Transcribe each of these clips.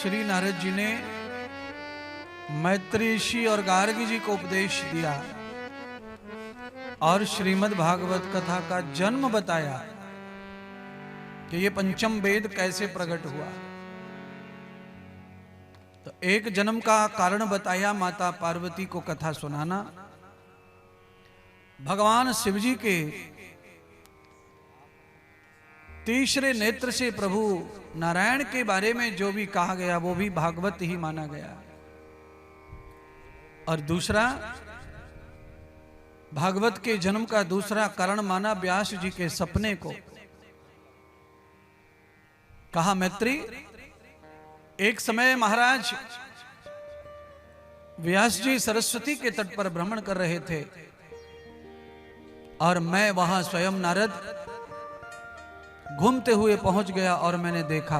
श्री नारद जी ने मैत्री ऋषि और गार्गी जी को उपदेश दिया और श्रीमद् भागवत कथा का जन्म बताया कि ये पंचम वेद कैसे प्रकट हुआ। तो एक जन्म का कारण बताया, माता पार्वती को कथा सुनाना, भगवान शिवजी के तीसरे नेत्र से प्रभु नारायण के बारे में जो भी कहा गया वो भी भागवत ही माना गया। और दूसरा भागवत के जन्म का दूसरा कारण माना व्यास जी के सपने को। कहा मैत्री, एक समय महाराज व्यास जी सरस्वती के तट पर भ्रमण कर रहे थे और मैं वहां स्वयं नारद घूमते हुए पहुंच गया और मैंने देखा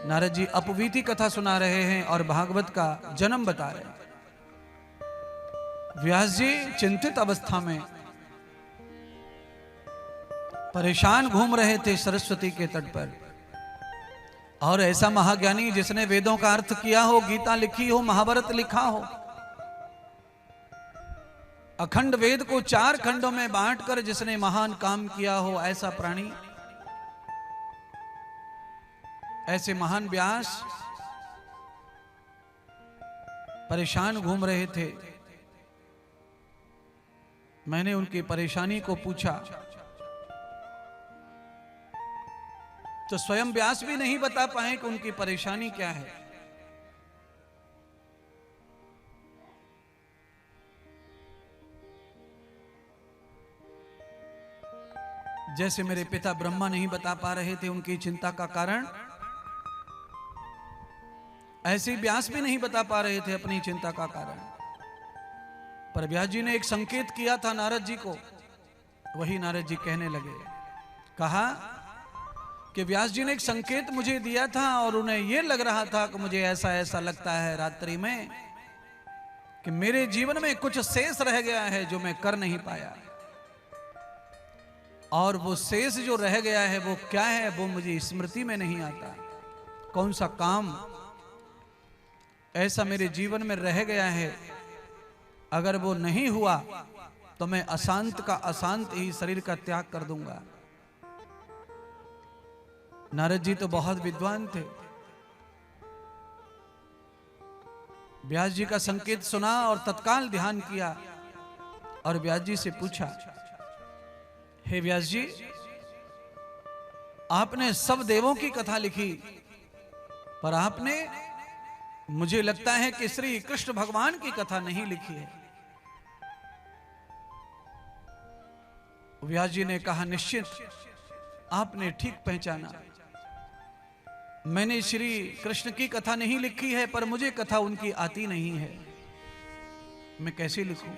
नारद जी अपवीति कथा सुना रहे हैं और भागवत का जन्म बता रहे हैं। व्यास जी चिंतित अवस्था में परेशान घूम रहे थे सरस्वती के तट पर। और ऐसा महाज्ञानी जिसने वेदों का अर्थ किया हो, गीता लिखी हो, महाभारत लिखा हो, अखंड वेद को 4 खंडों में बांटकर जिसने महान काम किया हो, ऐसा प्राणी, ऐसे महान व्यास परेशान घूम रहे थे। मैंने उनकी परेशानी को पूछा तो स्वयं व्यास भी नहीं बता पाए कि उनकी परेशानी क्या है। जैसे मेरे पिता ब्रह्मा नहीं बता पा रहे थे उनकी चिंता का कारण, ऐसे व्यास भी नहीं बता पा रहे थे अपनी चिंता का कारण। पर व्यास जी ने एक संकेत किया था नारद जी को, वही नारद जी कहने लगे। कहा कि व्यास जी ने एक संकेत मुझे दिया था और उन्हें यह लग रहा था कि मुझे ऐसा ऐसा लगता है रात्रि में कि मेरे जीवन में कुछ शेष रह गया है जो मैं कर नहीं पाया। और वो शेष जो रह गया है वो क्या है, वो मुझे स्मृति में नहीं आता। कौन सा काम ऐसा मेरे जीवन में रह गया है, अगर वो नहीं हुआ तो मैं अशांत का अशांत ही शरीर का त्याग कर दूंगा। नारद जी तो बहुत विद्वान थे। व्यास जी का संकेत सुना और तत्काल ध्यान किया और व्यास जी से पूछा, हे व्यास जी, आपने सब देवों की कथा लिखी पर आपने, मुझे लगता है कि श्री कृष्ण भगवान की कथा नहीं लिखी है। व्यास जी ने कहा, निश्चित आपने ठीक पहचाना। मैंने श्री कृष्ण की कथा नहीं लिखी है पर मुझे कथा उनकी आती नहीं है। मैं कैसे लिखूं?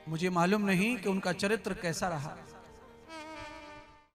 मुझे मालूम नहीं कि उनका चरित्र कैसा रहा।